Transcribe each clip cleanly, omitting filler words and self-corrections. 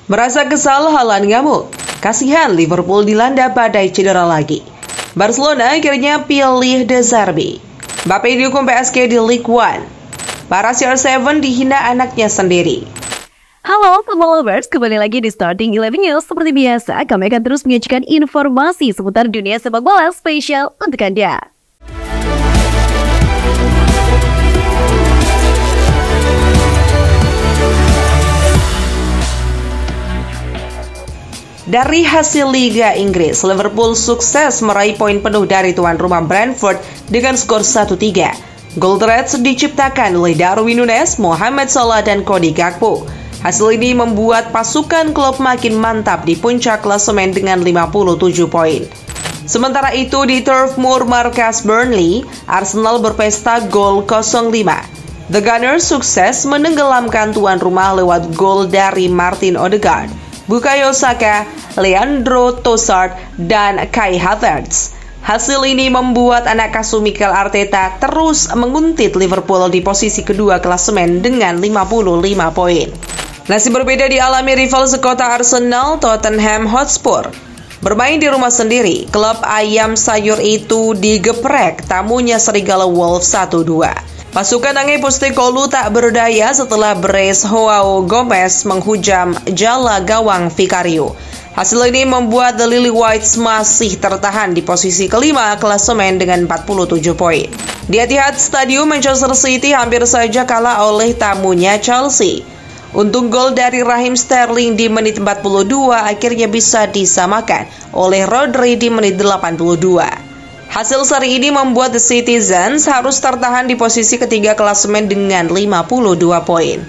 Merasa kesal, Haaland ngamuk. Kasihan Liverpool dilanda badai cedera lagi. Barcelona akhirnya pilih De Zerbi. Mbappe dihukum PSG di Ligue 1. Para CR7 dihina anaknya sendiri. Halo Football Lovers, kembali lagi di Starting 11 News. Seperti biasa, kami akan terus menyajikan informasi seputar dunia sepak bola spesial untuk Anda. Dari hasil Liga Inggris, Liverpool sukses meraih poin penuh dari tuan rumah Brentford dengan skor 1-3. Gol Reds diciptakan oleh Darwin Núñez, Mohamed Salah, dan Cody Gakpo. Hasil ini membuat pasukan klub makin mantap di puncak klasemen dengan 57 poin. Sementara itu di Turf Moor markas Burnley, Arsenal berpesta gol 0-5. The Gunners sukses menenggelamkan tuan rumah lewat gol dari Martin Odegaard, Bukayo Saka, Leandro Trossard, dan Kai Havertz. Hasil ini membuat anak asuh Mikel Arteta terus menguntit Liverpool di posisi kedua klasemen dengan 55 poin. Nasib berbeda dialami rival sekota Arsenal, Tottenham Hotspur. Bermain di rumah sendiri, klub ayam sayur itu digeprek tamunya Serigala Wolves 1-2. Pasukan Ange Postecoglou tak berdaya setelah brace Joao Gomez menghujam jala gawang Vicario. Hasil ini membuat The Lily Whites masih tertahan di posisi kelima klasemen dengan 47 poin. Di Etihad Stadium, Manchester City hampir saja kalah oleh tamunya Chelsea. Untung gol dari Raheem Sterling di menit 42 akhirnya bisa disamakan oleh Rodri di menit 82. Hasil seri ini membuat The Citizens harus tertahan di posisi ketiga klasemen dengan 52 poin.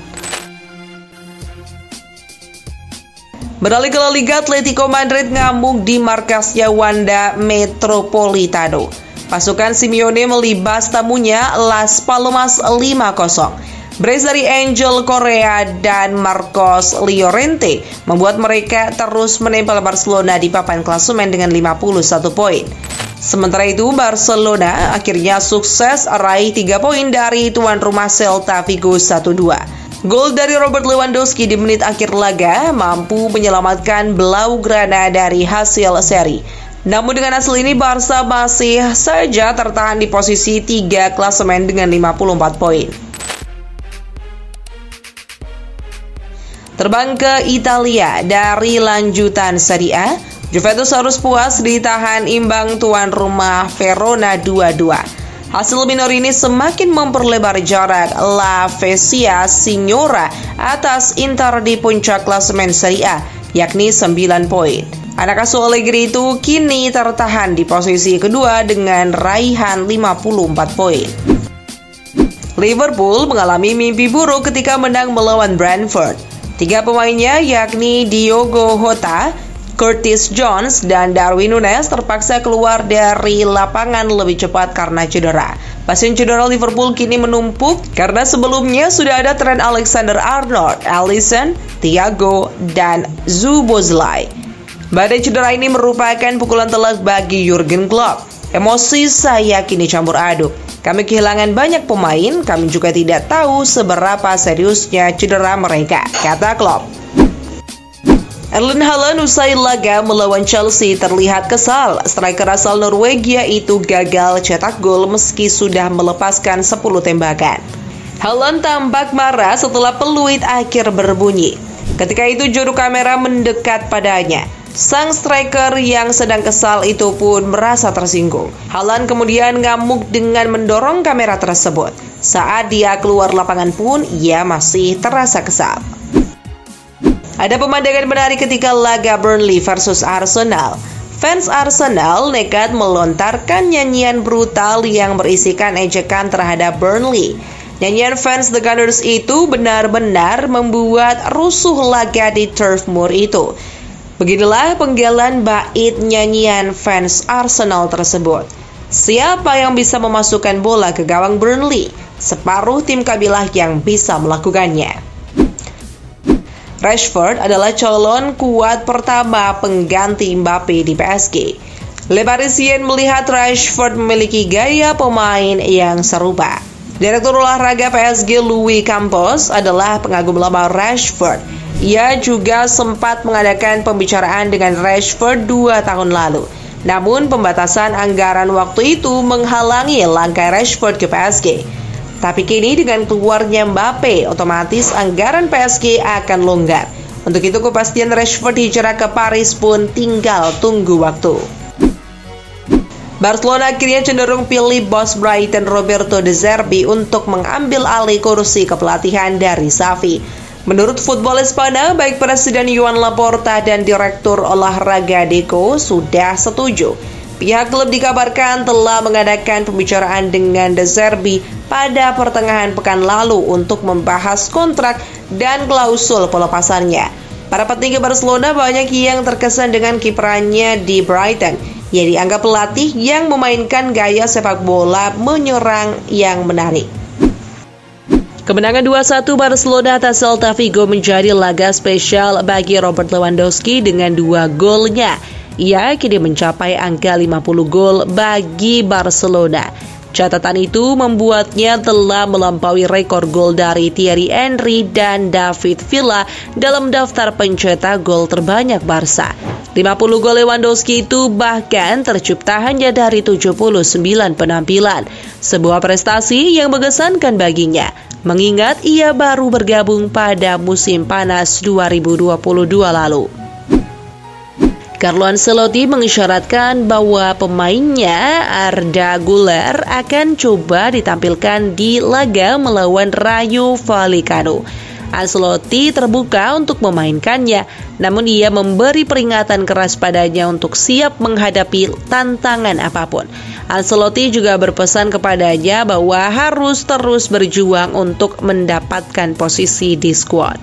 Beralih ke La Liga, Atletico Madrid ngamuk di markasnya Wanda Metropolitano. Pasukan Simeone melibas tamunya Las Palmas 5-0. Brace dari Angel Correa dan Marcos Llorente membuat mereka terus menempel Barcelona di papan klasemen dengan 51 poin. Sementara itu, Barcelona akhirnya sukses raih 3 poin dari tuan rumah Celta Vigo 1-2. Gol dari Robert Lewandowski di menit akhir laga mampu menyelamatkan Blaugrana dari hasil seri. Namun dengan hasil ini, Barca masih saja tertahan di posisi 3 klasemen dengan 54 poin. Terbang ke Italia dari lanjutan Serie A, Juventus harus puas ditahan imbang tuan rumah Verona 2-2. Hasil minor ini semakin memperlebar jarak La Spezia Signora atas Inter di puncak klasemen Serie A, yakni 9 poin. Anak asuh Allegri itu kini tertahan di posisi kedua dengan raihan 54 poin. Liverpool mengalami mimpi buruk ketika menang melawan Brentford. 3 pemainnya yakni Diogo Jota, Curtis Jones, dan Darwin Núñez terpaksa keluar dari lapangan lebih cepat karena cedera. Pasien cedera Liverpool kini menumpuk karena sebelumnya sudah ada Trent Alexander-Arnold, Alisson, Thiago, dan Szoboszlai. Badai cedera ini merupakan pukulan telak bagi Jurgen Klopp. Emosi saya kini campur aduk. Kami kehilangan banyak pemain, kami juga tidak tahu seberapa seriusnya cedera mereka, kata Klopp. Erling Haaland usai laga melawan Chelsea terlihat kesal. Striker asal Norwegia itu gagal cetak gol meski sudah melepaskan 10 tembakan. Haaland tampak marah setelah peluit akhir berbunyi. Ketika itu juru kamera mendekat padanya. Sang striker yang sedang kesal itu pun merasa tersinggung. Haaland kemudian ngamuk dengan mendorong kamera tersebut. Saat dia keluar lapangan pun, ia masih terasa kesal. Ada pemandangan menarik ketika laga Burnley versus Arsenal. Fans Arsenal nekat melontarkan nyanyian brutal yang berisikan ejekan terhadap Burnley. Nyanyian fans The Gunners itu benar-benar membuat rusuh laga di Turf Moor itu. Beginilah penggalan bait nyanyian fans Arsenal tersebut. Siapa yang bisa memasukkan bola ke gawang Burnley? Separuh tim kabilah yang bisa melakukannya. Rashford adalah calon kuat pertama pengganti Mbappe di PSG. Le Parisien melihat Rashford memiliki gaya pemain yang serupa. Direktur olahraga PSG Louis Campos adalah pengagum lama Rashford. Ia juga sempat mengadakan pembicaraan dengan Rashford 2 tahun lalu. Namun pembatasan anggaran waktu itu menghalangi langkah Rashford ke PSG. Tapi kini dengan keluarnya Mbappe, otomatis anggaran PSG akan longgar. Untuk itu kepastian Rashford hijrah ke Paris pun tinggal tunggu waktu. Barcelona akhirnya cenderung pilih bos Brighton Roberto De Zerbi untuk mengambil alih kursi kepelatihan dari Xavi. Menurut Football Espana, baik Presiden Joan Laporta dan Direktur Olahraga Deco sudah setuju. Pihak klub dikabarkan telah mengadakan pembicaraan dengan De Zerbi pada pertengahan pekan lalu untuk membahas kontrak dan klausul pelepasannya. Para petinggi Barcelona banyak yang terkesan dengan kiprahnya di Brighton. Ia dianggap pelatih yang memainkan gaya sepak bola menyerang yang menarik. Kemenangan 2-1 Barcelona atas Celta Vigo menjadi laga spesial bagi Robert Lewandowski dengan 2 golnya. Ia kini mencapai angka 50 gol bagi Barcelona. Catatan itu membuatnya telah melampaui rekor gol dari Thierry Henry dan David Villa dalam daftar pencetak gol terbanyak Barca. 50 gol Lewandowski itu bahkan tercipta hanya dari 79 penampilan. Sebuah prestasi yang mengesankan baginya, mengingat ia baru bergabung pada musim panas 2022 lalu. Carlo Ancelotti mengisyaratkan bahwa pemainnya Arda Güler akan coba ditampilkan di laga melawan Rayo Vallecano. Ancelotti terbuka untuk memainkannya, namun ia memberi peringatan keras padanya untuk siap menghadapi tantangan apapun. Ancelotti juga berpesan kepadanya bahwa harus terus berjuang untuk mendapatkan posisi di skuad.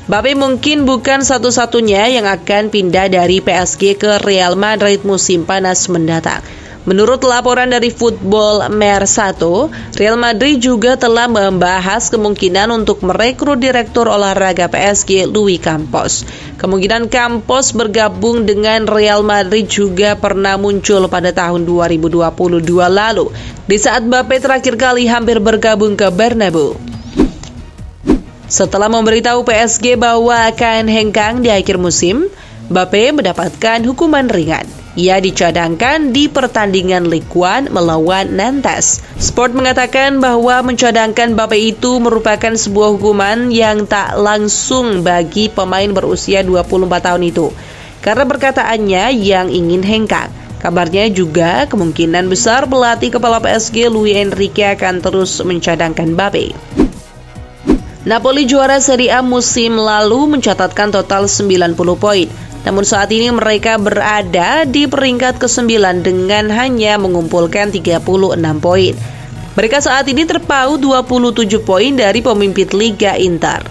Mbappe mungkin bukan satu-satunya yang akan pindah dari PSG ke Real Madrid musim panas mendatang. Menurut laporan dari Football Mercato, Real Madrid juga telah membahas kemungkinan untuk merekrut Direktur Olahraga PSG Louis Campos. Kemungkinan Campos bergabung dengan Real Madrid juga pernah muncul pada tahun 2022 lalu, di saat Mbappe terakhir kali hampir bergabung ke Bernabeu. Setelah memberitahu PSG bahwa akan hengkang di akhir musim, Mbappe mendapatkan hukuman ringan. Ia dicadangkan di pertandingan Ligue 1 melawan Nantes. Sport mengatakan bahwa mencadangkan Mbappe itu merupakan sebuah hukuman yang tak langsung bagi pemain berusia 24 tahun itu, karena perkataannya yang ingin hengkang. Kabarnya juga kemungkinan besar pelatih kepala PSG Luis Enrique akan terus mencadangkan Mbappe. Napoli juara Serie A musim lalu mencatatkan total 90 poin. Namun saat ini mereka berada di peringkat ke-9 dengan hanya mengumpulkan 36 poin. Mereka saat ini terpaut 27 poin dari pemimpin Liga Inter.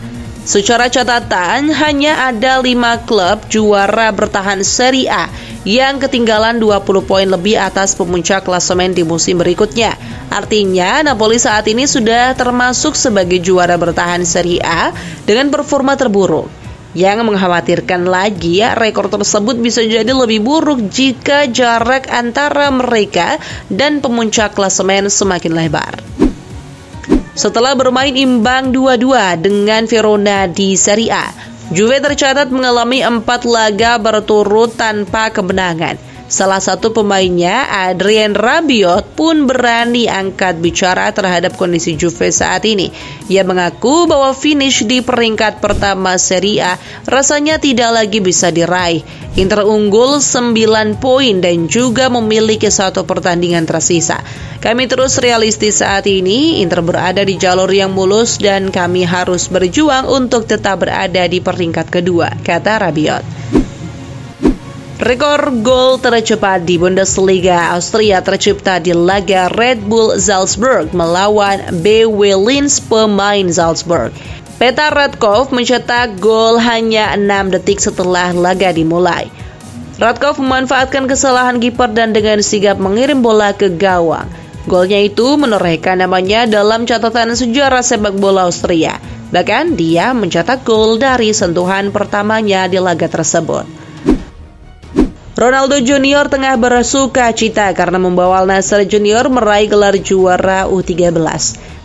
Secara catatan, hanya ada 5 klub juara bertahan Serie A yang ketinggalan 20 poin lebih atas pemuncak klasemen di musim berikutnya. Artinya, Napoli saat ini sudah termasuk sebagai juara bertahan Serie A dengan performa terburuk. Yang mengkhawatirkan lagi, rekor tersebut bisa jadi lebih buruk jika jarak antara mereka dan pemuncak klasemen semakin lebar. Setelah bermain imbang 2-2 dengan Verona di Serie A, Juve tercatat mengalami 4 laga berturut tanpa kemenangan. Salah satu pemainnya, Adrien Rabiot, pun berani angkat bicara terhadap kondisi Juve saat ini. Ia mengaku bahwa finish di peringkat pertama Serie A rasanya tidak lagi bisa diraih. Inter unggul 9 poin dan juga memiliki 1 pertandingan tersisa. Kami terus realistis saat ini, Inter berada di jalur yang mulus dan kami harus berjuang untuk tetap berada di peringkat kedua, kata Rabiot. Rekor gol tercepat di Bundesliga Austria tercipta di laga Red Bull Salzburg melawan BW Linz pemain Salzburg. Petar Radkov mencetak gol hanya 6 detik setelah laga dimulai. Radkov memanfaatkan kesalahan kiper dan dengan sigap mengirim bola ke gawang. Golnya itu menorehkan namanya dalam catatan sejarah sepak bola Austria. Bahkan dia mencetak gol dari sentuhan pertamanya di laga tersebut. Ronaldo Junior tengah bersuka cita karena membawa Al Nassr Junior meraih gelar juara U13.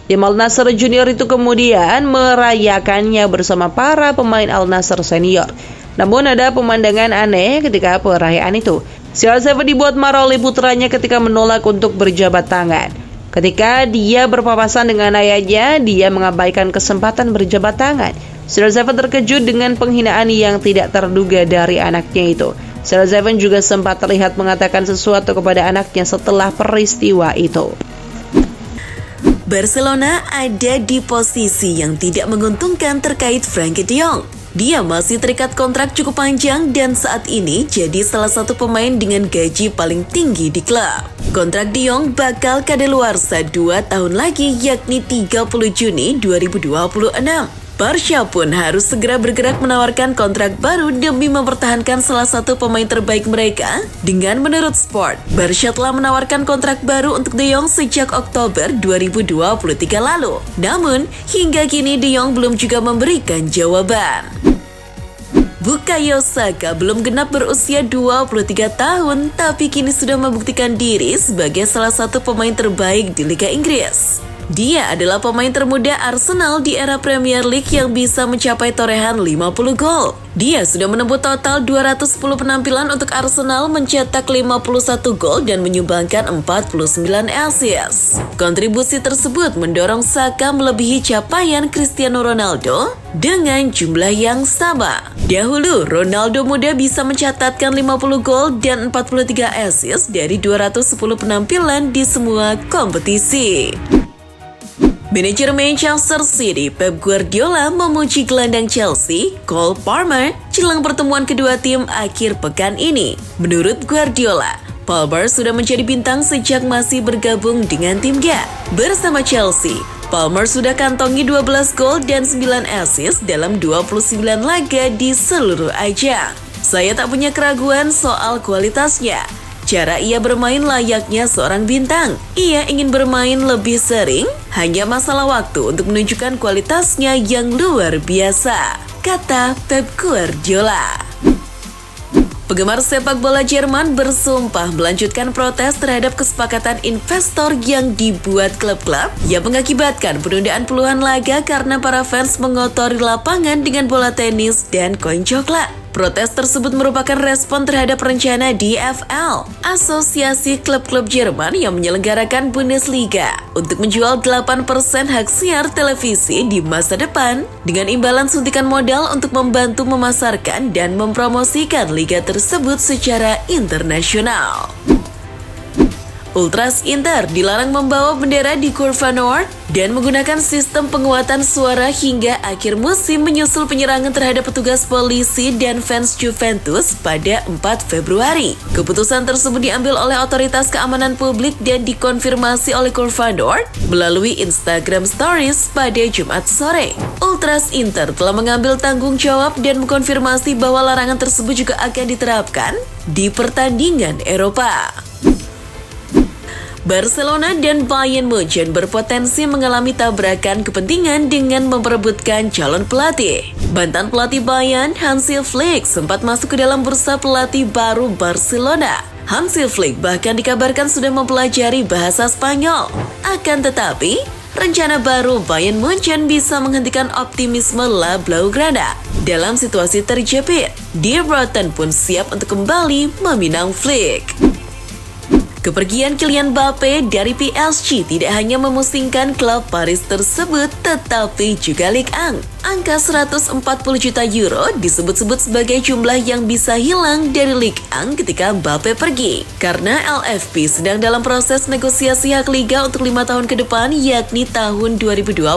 Tim Al Nassr Junior itu kemudian merayakannya bersama para pemain Al Nassr Senior. Namun ada pemandangan aneh ketika perayaan itu. CR7 dibuat marah oleh putranya ketika menolak untuk berjabat tangan. Ketika dia berpapasan dengan ayahnya, dia mengabaikan kesempatan berjabat tangan. CR7 terkejut dengan penghinaan yang tidak terduga dari anaknya itu. CR7 juga sempat terlihat mengatakan sesuatu kepada anaknya setelah peristiwa itu. Barcelona ada di posisi yang tidak menguntungkan terkait Frenkie de Jong. Dia masih terikat kontrak cukup panjang dan saat ini jadi salah satu pemain dengan gaji paling tinggi di klub. Kontrak de Jong bakal kadaluarsa 2 tahun lagi, yakni 30 Juni 2026. Barca pun harus segera bergerak menawarkan kontrak baru demi mempertahankan salah satu pemain terbaik mereka. Dengan menurut Sport, Barca telah menawarkan kontrak baru untuk De Jong sejak Oktober 2023 lalu. Namun, hingga kini De Jong belum juga memberikan jawaban. Bukayo Saka belum genap berusia 23 tahun, tapi kini sudah membuktikan diri sebagai salah satu pemain terbaik di Liga Inggris. Dia adalah pemain termuda Arsenal di era Premier League yang bisa mencapai torehan 50 gol. Dia sudah menempuh total 210 penampilan untuk Arsenal, mencetak 51 gol dan menyumbangkan 49 assist. Kontribusi tersebut mendorong Saka melebihi capaian Cristiano Ronaldo dengan jumlah yang sama. Dahulu, Ronaldo muda bisa mencatatkan 50 gol dan 43 assist dari 210 penampilan di semua kompetisi. Manajer Manchester City, Pep Guardiola, memuji gelandang Chelsea, Cole Palmer, jelang pertemuan kedua tim akhir pekan ini. Menurut Guardiola, Palmer sudah menjadi bintang sejak masih bergabung dengan timnya. Bersama Chelsea, Palmer sudah kantongi 12 gol dan 9 assist dalam 29 laga di seluruh ajang. Saya tak punya keraguan soal kualitasnya. Cara ia bermain layaknya seorang bintang. Ia ingin bermain lebih sering, hanya masalah waktu untuk menunjukkan kualitasnya yang luar biasa, kata Pep Guardiola. Penggemar sepak bola Jerman bersumpah melanjutkan protes terhadap kesepakatan investor yang dibuat klub-klub yang mengakibatkan penundaan puluhan laga karena para fans mengotori lapangan dengan bola tenis dan koin coklat. Protes tersebut merupakan respon terhadap rencana DFL, Asosiasi Klub-Klub Jerman yang menyelenggarakan Bundesliga, untuk menjual 8% hak siar televisi di masa depan dengan imbalan suntikan modal untuk membantu memasarkan dan mempromosikan liga tersebut secara internasional. Ultras Inter dilarang membawa bendera di Kurva Nord dan menggunakan sistem penguatan suara hingga akhir musim menyusul penyerangan terhadap petugas polisi dan fans Juventus pada 4 Februari. Keputusan tersebut diambil oleh otoritas keamanan publik dan dikonfirmasi oleh Kurva Nord melalui Instagram Stories pada Jumat sore. Ultras Inter telah mengambil tanggung jawab dan mengkonfirmasi bahwa larangan tersebut juga akan diterapkan di pertandingan Eropa. Barcelona dan Bayern Munchen berpotensi mengalami tabrakan kepentingan dengan memperebutkan calon pelatih. Mantan pelatih Bayern, Hansi Flick, sempat masuk ke dalam bursa pelatih baru Barcelona. Hansi Flick bahkan dikabarkan sudah mempelajari bahasa Spanyol. Akan tetapi, rencana baru Bayern Munchen bisa menghentikan optimisme La Blaugrana dalam situasi terjepit. Die Roten pun siap untuk kembali meminang Flick. Kepergian Kylian Mbappe dari PSG tidak hanya memusingkan klub Paris tersebut, tetapi juga Ligue 1. Angka 140 juta euro disebut-sebut sebagai jumlah yang bisa hilang dari Ligue 1 ketika Mbappe pergi. Karena LFP sedang dalam proses negosiasi hak liga untuk 5 tahun ke depan, yakni tahun 2024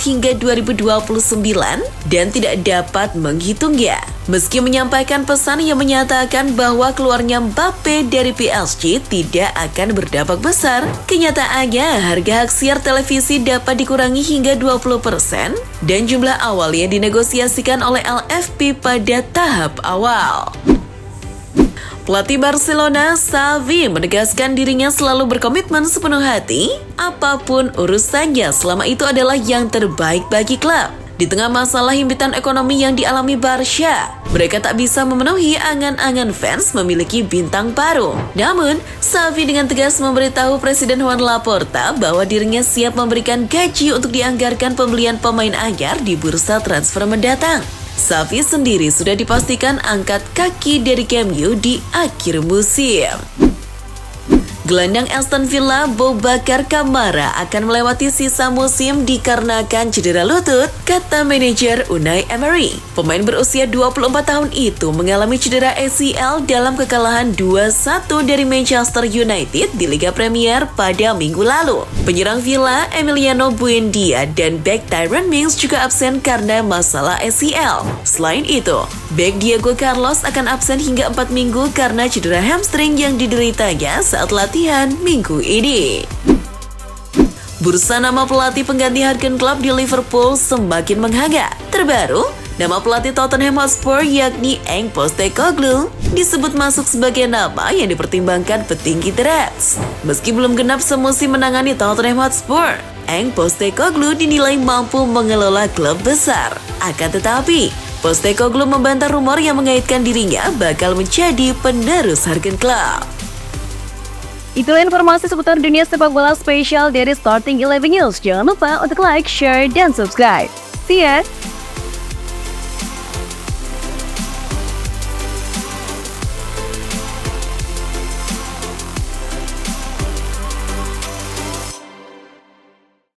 hingga 2029, dan tidak dapat menghitungnya. Meski menyampaikan pesan yang menyatakan bahwa keluarnya Mbappe dari PSG tidak akan berdampak besar, kenyataannya harga hak siar televisi dapat dikurangi hingga 20% dan jumlah awal yang dinegosiasikan oleh LFP pada tahap awal. Pelatih Barcelona, Xavi, menegaskan dirinya selalu berkomitmen sepenuh hati apapun urusannya selama itu adalah yang terbaik bagi klub. Di tengah masalah himpitan ekonomi yang dialami Barca, mereka tak bisa memenuhi angan-angan fans memiliki bintang baru. Namun, Xavi dengan tegas memberitahu Presiden Juan Laporta bahwa dirinya siap memberikan gaji untuk dianggarkan pembelian pemain anyar di bursa transfer mendatang. Xavi sendiri sudah dipastikan angkat kaki dari Camp Nou di akhir musim. Gelandang Aston Villa Boubacar Kamara akan melewati sisa musim dikarenakan cedera lutut, kata manajer Unai Emery. Pemain berusia 24 tahun itu mengalami cedera ACL dalam kekalahan 2-1 dari Manchester United di Liga Premier pada minggu lalu. Penyerang Villa Emiliano Buendia dan bek Tyrone Mings juga absen karena masalah ACL. Selain itu, bek Diego Carlos akan absen hingga 4 minggu karena cedera hamstring yang dideritanya saat latihan minggu ini. Bursa nama pelatih pengganti Jurgen Klopp di Liverpool semakin menghangat. Terbaru, nama pelatih Tottenham Hotspur yakni Cenk Postecoglou disebut masuk sebagai nama yang dipertimbangkan petinggi The Reds. Meski belum genap semusim menangani Tottenham Hotspur, Cenk Postecoglou dinilai mampu mengelola klub besar. Akan tetapi, Postecoglou membantah rumor yang mengaitkan dirinya bakal menjadi penerus Jurgen Klopp. Itulah informasi seputar dunia sepak bola spesial dari Starting 11 News. Jangan lupa untuk like, share, dan subscribe. See ya!